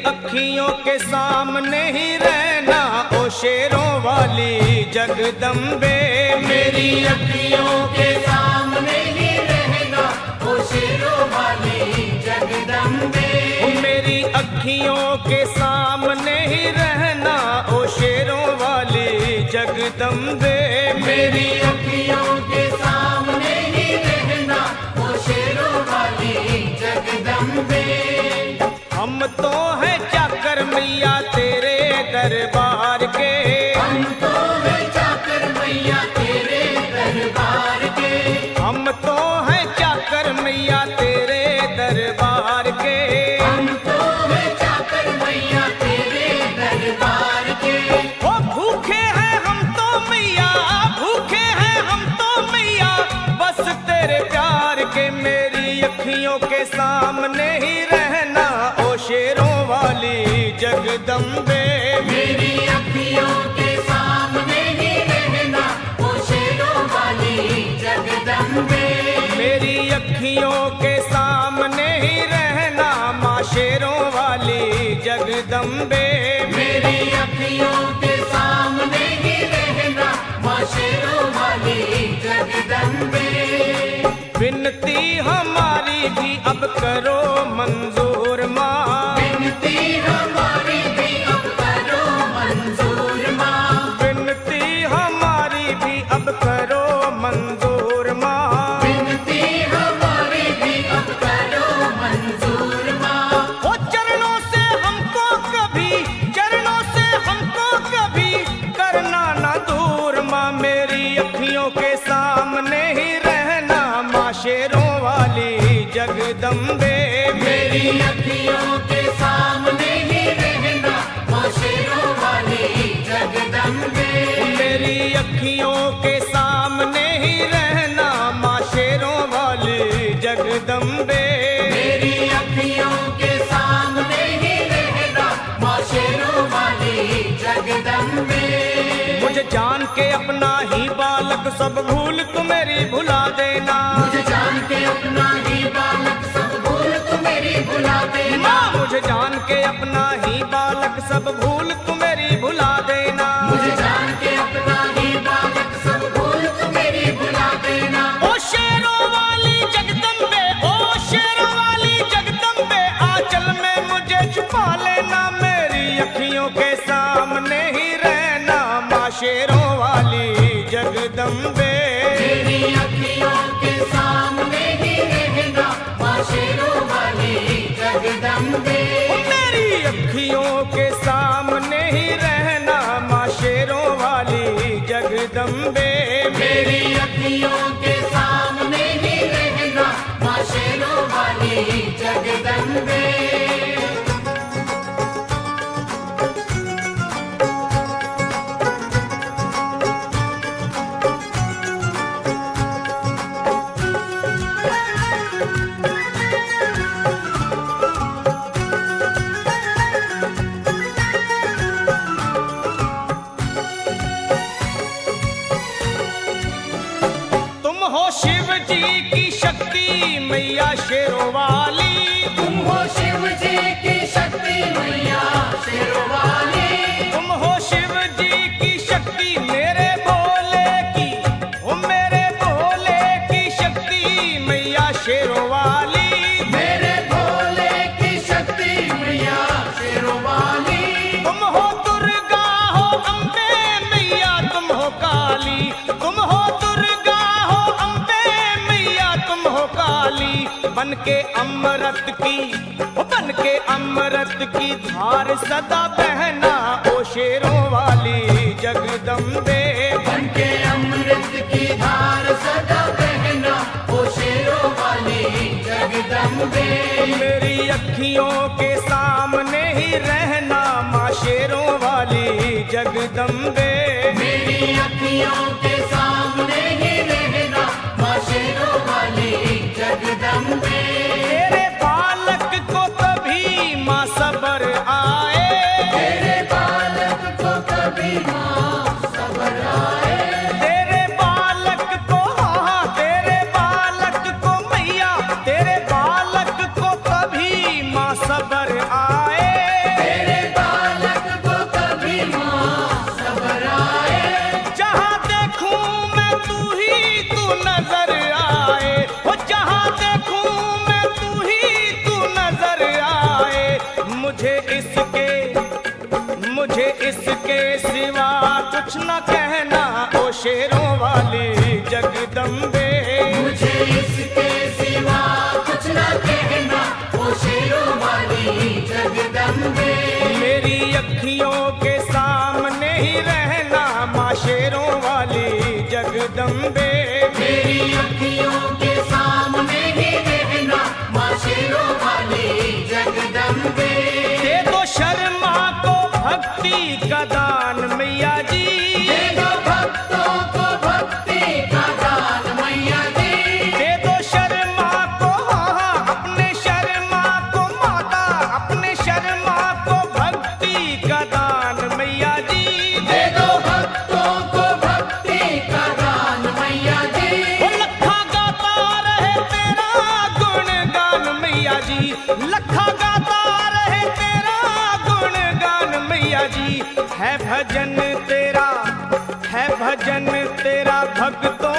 अखियों के सामने ही रहना ओ शेरों वाली जगदम्बे। मेरी अखियों के सामने ही रहना ओ शेरों वाली जगदम्बे। मेरी अखियों के सामने ही रहना ओ शेरों वाली जगदम्बे। मेरी अखियों के सामने ही रहना ओ शेरों वाली जगदम्बे। हम तो हैं चाकर मैया तेरे दरबार के। हम तो हैं चाकर मैया तेरे दरबार के। हम तो हैं चाकर मैया तेरे दरबार के। हम तो हैं चाकर मैया तेरे दरबार के। ओ भूखे हैं हम तो मैया, भूखे हैं हम तो मैया बस तेरे प्यार के। मेरी अखियों के सामने ही रहना ओ शेरों वाली जगदम्बे। मेरी अखियों के सामने ही रहना ओ शेरों वाली जगदम्बे। मेरी अखियों के सामने ही रहना माँ शेरों वाली जगदम्बे। मेरी अखियों के सामने ही रहना माँ शेरों वाली जगदम्बे। विनती हमारी भी अब करो मंजूर माँ। विनती हमारी भी अब करो मंजूर माँ। विनती हमारी भी अब करो मंजूर माँ। विनती हमारी भी अब करो मंजूर माँ। ओ चरणों से हमको कभी, चरणों से हमको कभी करना ना दूर माँ। मेरी अखियों के सामने ही रहना माँ शेरों वाली जगदम्बे। मेरी अखियों के सामने ही रहना माँ शेरों वाली जगदम्बे। मेरी अखियों के सामने ही रहना माँ शेरों वाली जगदम्बे। मेरी अखियों के सामने ही रहना माँ शेरों वाली जगदम्बे। मुझे जान के अपना ही बालक सब भूल तू मेरी भुला देना। मुझे जान के अपना ही बालक सब भूल तू मेरी भुला देना। माँ मुझे जान के अपना ही बालक सब भूल तू मेरी भुला देना। मुझे जान के अपना ही बालक सब भूल तू मेरी भुला देना। ओ शेरों वाली जगदम्बे, ओ शेरों वाली जगदम्बे आंचल में मुझे छुपा लेना। मेरी अखियों के सामने ही रहना माँ शेरों वाली जगदम्बे। मेरी अखियों के सामने ही रहना माँ शेरों वाली जगदम्बे। मेरी अखियों के सामने ही रहना माँ शेरों वाली जगदम्बे। मेरी अखियों के सामने ही रहना माँ शेरों वाली जगदम्बे। तुम हो शिव जी की शक्ति मैया शेरों वाली। तुम हो शिव जी की शक्ति मैया शेरों वाली। तुम हो शिव जी की शक्ति मेरे भोले की, ओ मेरे भोले की शक्ति मैया शेरों वाली। मेरे भोले की शक्ति मैया शेरों वाली। तुम हो दुर्गा हो अम्बे मैया तुम हो काली। तुम हो दुर्गा हो अम्बे मैया तुम हो काली। बन के अमृत की, बन के अमृत की धार सदा बहना ओ शेरों वाली जगदम्बे। बन के अमृत की धार सदा बहना ओ शेरों वाली जगदम्बे। मेरी अखियों के सामने ही रहना माँ शेरों वाली जगदम्बे। मेरी अखियों के सामने ही रहना माँ शेरों वाली जगदम्बे। तेरे बालक को कभी माँ सबर आए। तेरे बालक को कभी माँ सबर आए। तेरे बालक को, हाँ तेरे बालक को मैया, तेरे बालक को कभी माँ सबर आए। का दान मैया जी। दे दो भक्तों को भक्ति का दान मैया जी। दे दो शर्मा को, हाँ अपने शर्मा को माता, अपने शर्मा को भक्ति का दान मैया जी। दे दो भक्तों को भक्ति का दान मैया जी। वो लखा गाता रहे तेरा गुणगान मैया जी, लखा गाता रहे तेरा गुणगान मैया जी। है भजन तेरा, है भजन तेरा भक्तों